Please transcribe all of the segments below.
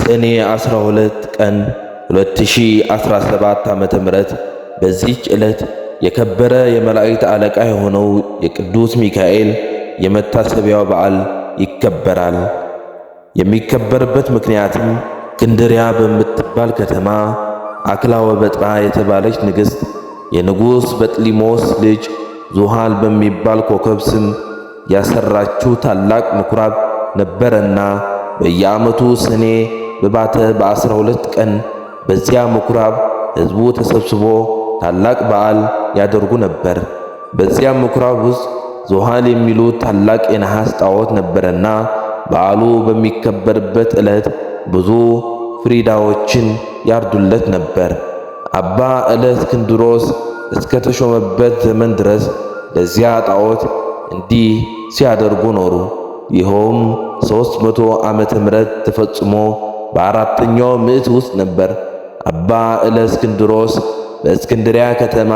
ሰኔ 12 ቀን 2017 ዓመተ ምህረት በዚህች ዕለት የከበረ የመላእክት አለቃ የሆነው የቅዱስ ሚካኤል የመታሰቢያው በዓል ይከበራል። የሚከበርበት ምክንያትም እስክንድርያ በምትባል ከተማ አክላወ በጥራ የተባለች ንግሥት የንጉሥ በጥሊሞስ ልጅ ዙሃል በሚባል ኮከብ ስም ያሰራችው ታላቅ ምኵራብ ነበረና በየዓመቱ ሰኔ በባተ በ12 ቀን በዚያ ምኵራብ ሕዝቡ ተሰብስቦ ታላቅ በዓል ያደርጉ ነበር። በዚያ ምኵራብ ውስጥ ዙሃል የሚሉት ታላቅ የነሐስ ጣዖት ነበረና በዓሉ በሚከበርበት ዕለት ብዙ ፍሪዳዎችን ያርዱለት ነበር። አባ እለእስክንድሮስ እስከ ተሾመበት ዘመን ድረስ ለዚያ ጣዖት እንዲህ ሲያደርጉ ኖሩ። ይኸውም 300 ዓመተ ምህረት ተፈጽሞ በአራተኛው ምዕት ውስጥ ነበር። አባ እለእስክንድሮስ በእስክንድርያ ከተማ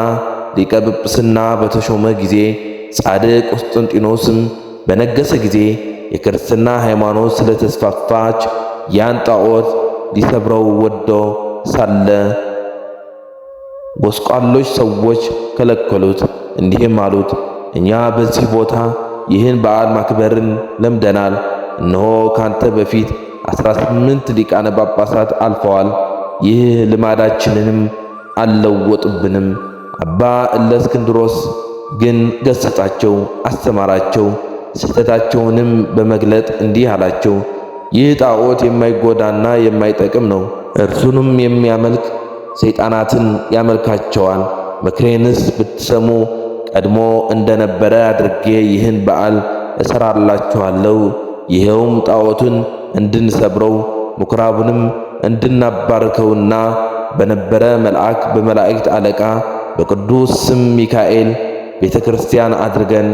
ሊቀ ጵጵስና በተሾመ ጊዜ ጻድቅ ቆስጠንጢኖስም በነገሰ ጊዜ የክርስትና ሃይማኖት ስለተስፋፋች ያን ጣዖት ሊሰብረው ወዶ ሳለ ጎስቋሎች ሰዎች ከለከሉት። እንዲህም አሉት፣ እኛ በዚህ ቦታ ይህን በዓል ማክበርን ለምደናል። እነሆ ካንተ በፊት 18 ሊቃነ ጳጳሳት አልፈዋል። ይህ ልማዳችንንም አልለወጥብንም። አባ እለእስክንድሮስ ግን ገሰጻቸው፣ አስተማራቸው። ስህተታቸውንም በመግለጥ እንዲህ አላቸው፣ ይህ ጣዖት የማይጎዳና የማይጠቅም ነው። እርሱንም የሚያመልክ ሰይጣናትን ያመልካቸዋል። ምክሬንስ ብትሰሙ ቀድሞ እንደነበረ አድርጌ ይህን በዓል እሰራላችኋለሁ። ይኸውም ጣዖቱን እንድንሰብረው ምኵራቡንም እንድናባርከውና በነበረ መልአክ በመላእክት አለቃ በቅዱስ ስም ሚካኤል ቤተ ክርስቲያን አድርገን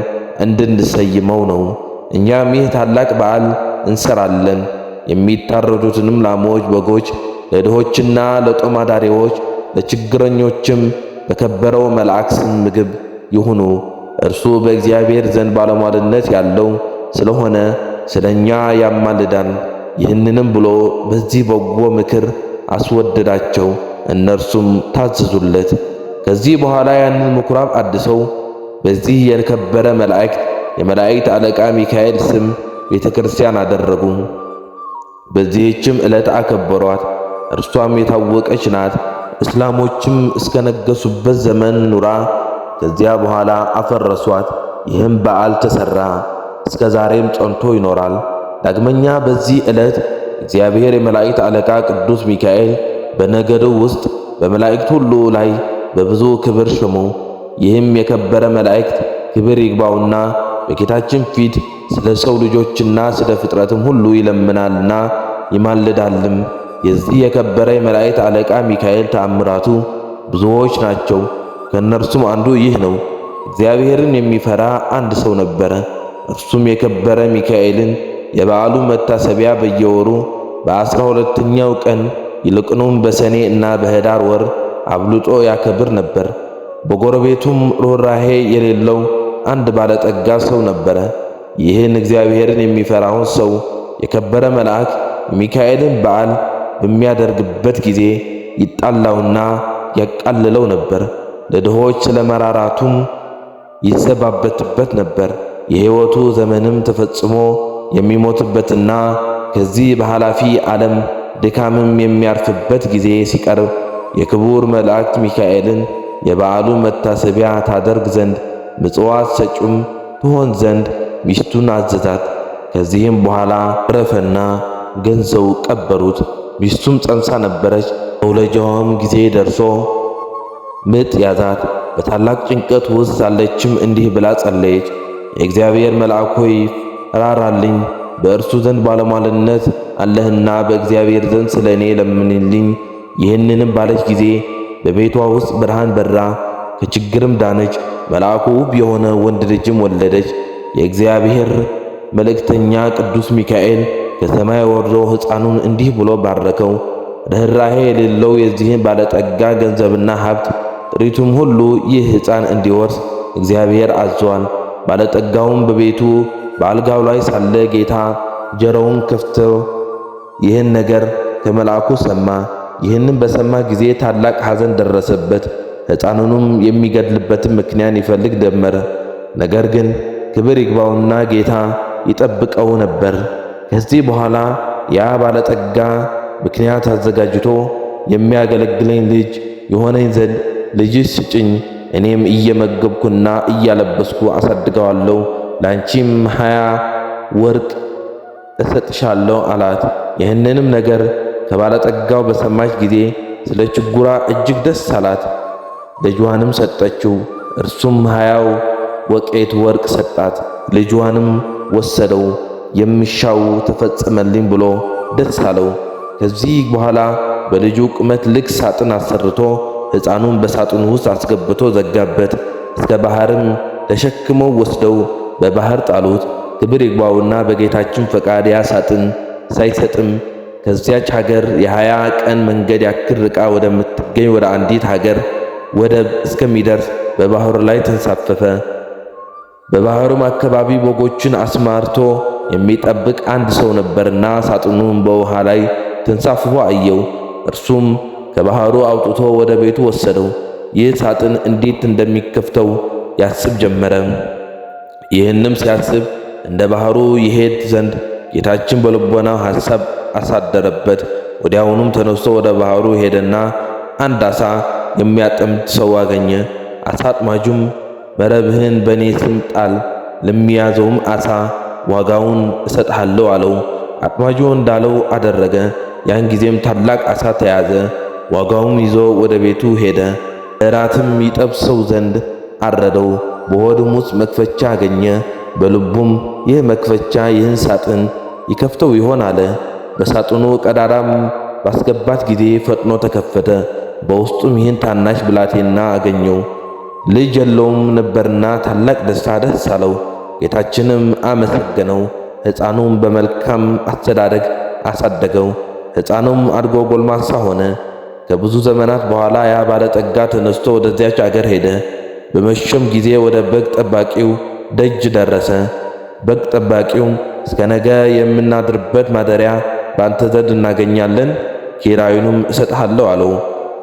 እንድንሰይመው ነው። እኛም ይህ ታላቅ በዓል እንሰራለን። የሚታረዱትንም ላሞች፣ በጎች ለድሆችና ለጦም አዳሪዎች ለችግረኞችም በከበረው መልአክ ስም ምግብ ይሁኑ። እርሱ በእግዚአብሔር ዘንድ ባለሟልነት ያለው ስለሆነ ስለኛ ያማልዳል። ይህንንም ብሎ በዚህ በጎ ምክር አስወደዳቸው። እነርሱም ታዘዙለት። ከዚህ በኋላ ያንን ምኵራብ አድሰው በዚህ የከበረ መላእክት የመላእክት አለቃ ሚካኤል ስም ቤተ ክርስቲያን አደረጉ። በዚህችም ዕለት አከበሯት። እርሷም የታወቀች ናት። እስላሞችም እስከ ነገሱበት ዘመን ኑራ ከዚያ በኋላ አፈረሷት። ይህም በዓል ተሠራ፣ እስከ ዛሬም ጸንቶ ይኖራል። ዳግመኛ በዚህ ዕለት እግዚአብሔር የመላእክት አለቃ ቅዱስ ሚካኤል በነገዱ ውስጥ በመላእክት ሁሉ ላይ በብዙ ክብር ሾመው። ይህም የከበረ መላእክት ክብር ይግባውና በጌታችን ፊት ስለ ሰው ልጆችና ስለ ፍጥረትም ሁሉ ይለምናልና ይማልዳልም። የዚህ የከበረ የመላእክት አለቃ ሚካኤል ተአምራቱ ብዙዎች ናቸው። ከእነርሱም አንዱ ይህ ነው። እግዚአብሔርን የሚፈራ አንድ ሰው ነበረ። እርሱም የከበረ ሚካኤልን የበዓሉ መታሰቢያ በየወሩ በ12ኛው ቀን ይልቁንም በሰኔ እና በኅዳር ወር አብልጦ ያከብር ነበር። በጎረቤቱም ርኅራኄ የሌለው አንድ ባለጠጋ ሰው ነበረ። ይህን እግዚአብሔርን የሚፈራውን ሰው የከበረ መልአክ ሚካኤልን በዓል በሚያደርግበት ጊዜ ይጣላውና ያቃልለው ነበር። ለድሆች ስለመራራቱም ይዘባበትበት ነበር። የሕይወቱ ዘመንም ተፈጽሞ የሚሞትበትና ከዚህ በኃላፊ ዓለም ድካምም የሚያርፍበት ጊዜ ሲቀርብ የክቡር መላእክት ሚካኤልን የበዓሉ መታሰቢያ ታደርግ ዘንድ ምጽዋት ሰጩም ትሆን ዘንድ ሚስቱን አዘዛት። ከዚህም በኋላ ረፈና ገንዘው ቀበሩት። ሚስቱም ጸንሳ ነበረች። መውለጃዋም ጊዜ ደርሶ ምጥ ያዛት። በታላቅ ጭንቀት ውስጥ ሳለችም እንዲህ ብላ ጸለየች፣ የእግዚአብሔር መልአክ ሆይ ራራልኝ፣ በእርሱ ዘንድ ባለሟልነት አለህና በእግዚአብሔር ዘንድ ስለ እኔ ለምንልኝ። ይህንንም ባለች ጊዜ በቤቷ ውስጥ ብርሃን በራ፣ ከችግርም ዳነች። መልአኩ ውብ የሆነ ወንድ ልጅም ወለደች። የእግዚአብሔር መልእክተኛ ቅዱስ ሚካኤል ከሰማይ ወርዶ ሕፃኑን እንዲህ ብሎ ባረከው፣ ርኅራኄ የሌለው የዚህን ባለጠጋ ገንዘብና ሀብት ጥሪቱም ሁሉ ይህ ሕፃን እንዲወርስ እግዚአብሔር አዟል። ባለጠጋውም በቤቱ በአልጋው ላይ ሳለ ጌታ ጀሮውን ከፍቶ ይህን ነገር ከመልአኩ ሰማ። ይህንም በሰማ ጊዜ ታላቅ ሐዘን ደረሰበት። ሕፃኑንም የሚገድልበትን ምክንያት ይፈልግ ጀመረ። ነገር ግን ክብር ይግባውና ጌታ ይጠብቀው ነበር። ከዚህ በኋላ ያ ባለጠጋ ምክንያት አዘጋጅቶ የሚያገለግለኝ ልጅ የሆነኝ ዘንድ ልጅሽ ስጭኝ፣ እኔም እየመገብኩና እያለበስኩ አሳድገዋለሁ፣ ላንቺም 20 ወርቅ እሰጥሻለሁ አላት። ይህንንም ነገር ከባለጠጋው በሰማች ጊዜ ስለ ችጉራ እጅግ ደስ አላት። ልጇንም ሰጠችው። እርሱም 20 ወቄት ወርቅ ሰጣት። ልጇንም ወሰደው። የሚሻው ተፈጸመልኝ ብሎ ደስ አለው። ከዚህ በኋላ በልጁ ቁመት ልክ ሳጥን አሰርቶ ሕፃኑን በሳጥኑ ውስጥ አስገብቶ ዘጋበት። እስከ ባህርም ተሸክመው ወስደው በባህር ጣሉት። ክብር ይግባውና በጌታችን ፈቃድ ያ ሳጥን ሳይሰጥም ከዚያች ሀገር የ20 ቀን መንገድ ያክል ርቃ ወደምትገኝ ወደ አንዲት ሀገር ወደብ እስከሚደርስ በባህሩ ላይ ተንሳፈፈ። በባህሩም አካባቢ በጎችን አስማርቶ የሚጠብቅ አንድ ሰው ነበርና ሳጥኑን በውሃ ላይ ተንሳፍፎ አየው። እርሱም ከባህሩ አውጥቶ ወደ ቤቱ ወሰደው። ይህ ሳጥን እንዴት እንደሚከፍተው ያስብ ጀመረ። ይህንም ሲያስብ እንደ ባህሩ ይሄድ ዘንድ ጌታችን በልቦናው ሐሳብ አሳደረበት። ወዲያውኑም ተነስቶ ወደ ባህሩ ሄደና አንድ ዓሣ የሚያጠምድ ሰው አገኘ። ዓሣ አጥማጁም መረብህን በእኔ ስም ጣል፣ ለሚያዘውም ዓሣ ዋጋውን እሰጥሃለሁ አለው። አጥማጁ እንዳለው አደረገ። ያን ጊዜም ታላቅ ዓሣ ተያዘ። ዋጋውም ይዞ ወደ ቤቱ ሄደ። እራትም ይጠብሰው ዘንድ አረደው። በሆዱም ውስጥ መክፈቻ አገኘ። በልቡም ይህ መክፈቻ ይህን ሳጥን ይከፍተው ይሆን አለ። በሳጥኑ ቀዳዳም ባስገባት ጊዜ ፈጥኖ ተከፈተ። በውስጡም ይህን ታናሽ ብላቴና አገኘው። ልጅ የለውም ነበርና ታላቅ ደስታ ደስ አለው። ጌታችንም አመሰገነው። ሕፃኑም በመልካም አስተዳደግ አሳደገው። ሕፃኑም አድጎ ጎልማሳ ሆነ። ከብዙ ዘመናት በኋላ ያ ባለጠጋ ተነስቶ ወደዚያች አገር ሄደ። በመሸም ጊዜ ወደ በግ ጠባቂው ደጅ ደረሰ። በግ ጠባቂውም እስከ ነገ የምናድርበት ማደሪያ በአንተ ዘንድ እናገኛለን፣ ኪራዩንም እሰጥሃለሁ አለው።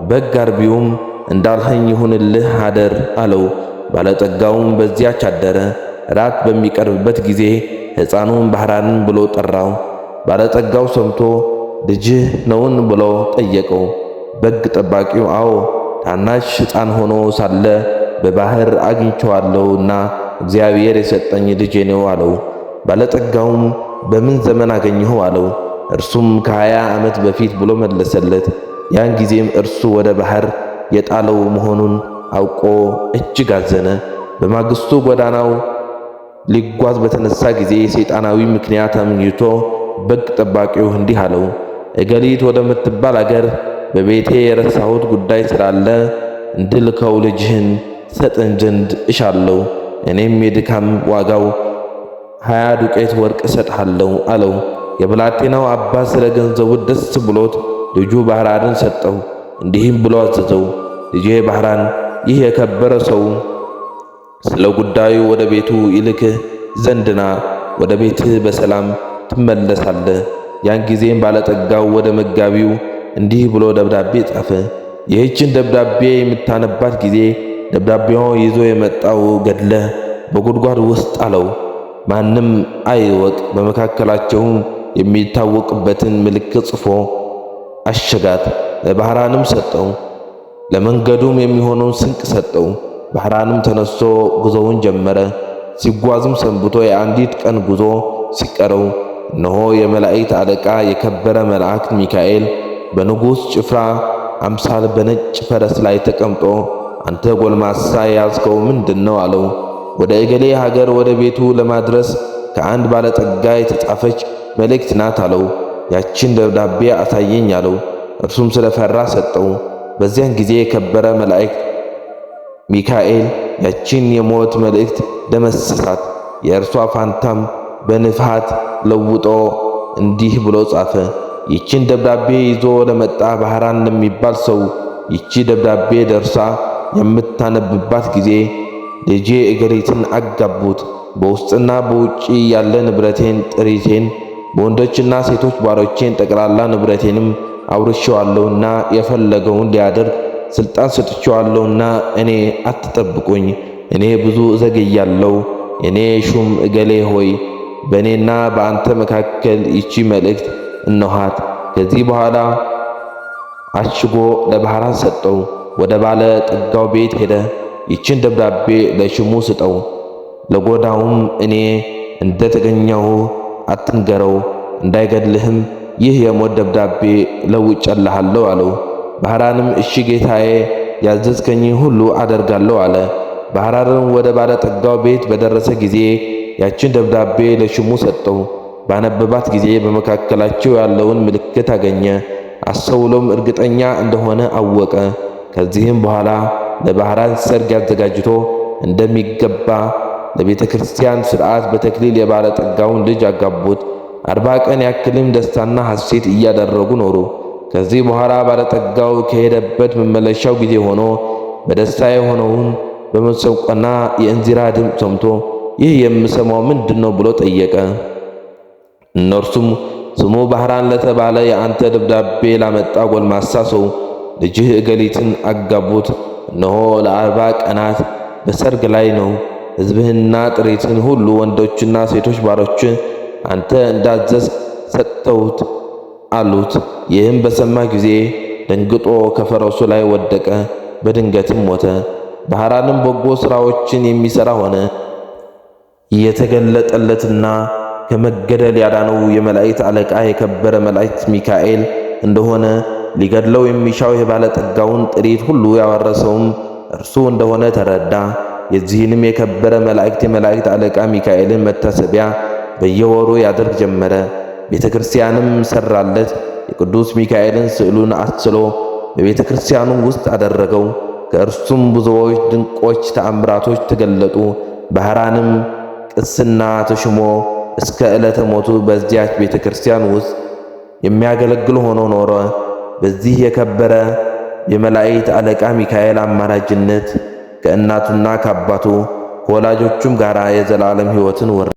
በግ አርቢውም እንዳልኸኝ ይሁንልህ አደር አለው። ባለጠጋውም በዚያች አደረ። ራት በሚቀርብበት ጊዜ ሕፃኑን ባህራንን ብሎ ጠራው። ባለጠጋው ሰምቶ ልጅህ ነውን ብሎ ጠየቀው። በግ ጠባቂው አዎ፣ ታናሽ ሕፃን ሆኖ ሳለ በባህር አግኝቼዋለሁና እግዚአብሔር የሰጠኝ ልጄ ነው አለው። ባለጠጋውም በምን ዘመን አገኘኸው አለው። እርሱም ከ20 ዓመት በፊት ብሎ መለሰለት። ያን ጊዜም እርሱ ወደ ባህር የጣለው መሆኑን አውቆ እጅግ አዘነ። በማግስቱ ጎዳናው ሊጓዝ በተነሳ ጊዜ ሰይጣናዊ ምክንያት አምኝቶ በግ ጠባቂው እንዲህ አለው፣ እገሊት ወደምትባል አገር በቤቴ የረሳሁት ጉዳይ ስላለ እንድልከው ልጅህን ሰጠን ዘንድ እሻለሁ። እኔም የድካም ዋጋው 20 ዱቄት ወርቅ እሰጥሃለሁ አለው። የብላቴናው አባት ስለ ገንዘቡ ደስ ብሎት ልጁ ባህራንን ሰጠው። እንዲህም ብሎ አዘዘው፣ ልጄ ባህራን፣ ይህ የከበረ ሰው ስለ ጉዳዩ ወደ ቤቱ ይልክህ ዘንድና ወደ ቤትህ በሰላም ትመለሳለህ። ያን ጊዜም ባለጠጋው ወደ መጋቢው እንዲህ ብሎ ደብዳቤ ጻፈ። ይህችን ደብዳቤ የምታነባት ጊዜ ደብዳቤውን ይዞ የመጣው ገድለህ በጉድጓድ ውስጥ አለው። ማንም አይወቅ። በመካከላቸውም የሚታወቅበትን ምልክት ጽፎ አሸጋት። ለባህራንም ሰጠው። ለመንገዱም የሚሆነውን ስንቅ ሰጠው። ባህራንም ተነስቶ ጉዞውን ጀመረ። ሲጓዝም ሰንብቶ የአንዲት ቀን ጉዞ ሲቀረው እነሆ የመላእክት አለቃ የከበረ መልአክ ሚካኤል በንጉሥ ጭፍራ አምሳል በነጭ ፈረስ ላይ ተቀምጦ አንተ ጎልማሳ የያዝከው ምንድነው? አለው። ወደ እገሌ ሀገር ወደ ቤቱ ለማድረስ ከአንድ ባለጠጋ የተጻፈች መልእክት ናት አለው። ያችን ደብዳቤ አሳየኝ አለው። እርሱም ስለፈራ ሰጠው። በዚያን ጊዜ የከበረ መልአክ ሚካኤል ያችን የሞት መልእክት ደመሰሳት። የእርሷ ፋንታም በንፍሃት ለውጦ እንዲህ ብሎ ጻፈ። ይችን ደብዳቤ ይዞ ለመጣ ባህራን ለሚባል ሰው ይቺ ደብዳቤ ደርሳ የምታነብባት ጊዜ ልጄ እገሊትን አጋቡት፣ በውስጥና በውጪ ያለ ንብረቴን፣ ጥሪቴን፣ በወንዶችና ሴቶች ባሮቼን፣ ጠቅላላ ንብረቴንም አውርሼዋለሁና የፈለገውን ሊያደርግ ሥልጣን ሰጥቼዋለሁና እኔ አትጠብቁኝ። እኔ ብዙ እዘገያለሁ። እኔ ሹም እገሌ ሆይ በእኔና በአንተ መካከል ይቺ መልእክት እነኋት። ከዚህ በኋላ አሽጎ ለባሕራን ሰጠው። ወደ ባለ ጠጋው ቤት ሄደ። ይችን ደብዳቤ ለሽሙ ስጠው፣ ለጎዳውም እኔ እንደ ተገኘሁ አትንገረው፣ እንዳይገድልህም ይህ የሞት ደብዳቤ ለውጬልሃለሁ አለው። ባሕራንም እሺ ጌታዬ፣ ያዘዝከኝ ሁሉ አደርጋለሁ አለ። ባሕራንም ወደ ባለ ጠጋው ቤት በደረሰ ጊዜ ያችን ደብዳቤ ለሽሙ ሰጠው። ባነበባት ጊዜ በመካከላቸው ያለውን ምልክት አገኘ። አስተውሎም እርግጠኛ እንደሆነ አወቀ። ከዚህም በኋላ ለባሕራን ሰርግ አዘጋጅቶ እንደሚገባ ለቤተ ክርስቲያን ሥርዓት በተክሊል የባለ ጠጋውን ልጅ አጋቡት። 40 ቀን ያክልም ደስታና ሐሴት እያደረጉ ኖሩ። ከዚህ በኋላ ባለጠጋው ከሄደበት መመለሻው ጊዜ ሆኖ በደስታ የሆነውን በመሰንቆና የእንዚራ ድምፅ ሰምቶ ይህ የምሰማው ምንድነው ብሎ ጠየቀ። እነርሱም ስሙ ባሕራን ለተባለ የአንተ ደብዳቤ ላመጣ ጎልማሳ ሰው ልጅህ እገሊትን አጋቡት። እነሆ ለ40 ቀናት በሰርግ ላይ ነው። ሕዝብህና ጥሪትን ሁሉ ወንዶችና ሴቶች ባሮች አንተ እንዳዘዝ ሰጥተውት አሉት። ይህም በሰማ ጊዜ ደንግጦ ከፈረሱ ላይ ወደቀ፣ በድንገትም ሞተ። ባሕራንም በጎ ሥራዎችን የሚሠራ ሆነ። የተገለጠለትና ከመገደል ያዳነው የመላእክት አለቃ የከበረ መልአክ ሚካኤል እንደሆነ ሊገድለው የሚሻው የባለጠጋውን ጥሪት ሁሉ ያወረሰውም እርሱ እንደሆነ ተረዳ። የዚህንም የከበረ የመላእክት አለቃ ሚካኤልን መታሰቢያ በየወሩ ያደርግ ጀመረ። ቤተ ክርስቲያንም ሰራለት። የቅዱስ ሚካኤልን ስዕሉን አስሎ በቤተ ክርስቲያኑ ውስጥ አደረገው። ከእርሱም ብዙዎች ድንቆች ተአምራቶች ተገለጡ። ባሕራንም ቅስና ተሽሞ እስከ ዕለተ ሞቱ በዚያች ቤተ ክርስቲያን ውስጥ የሚያገለግል ሆኖ ኖረ። በዚህ የከበረ የመላእክት አለቃ ሚካኤል አማላጅነት ከእናቱና ከአባቱ ከወላጆቹም ጋር የዘላለም ሕይወትን ወረሰ።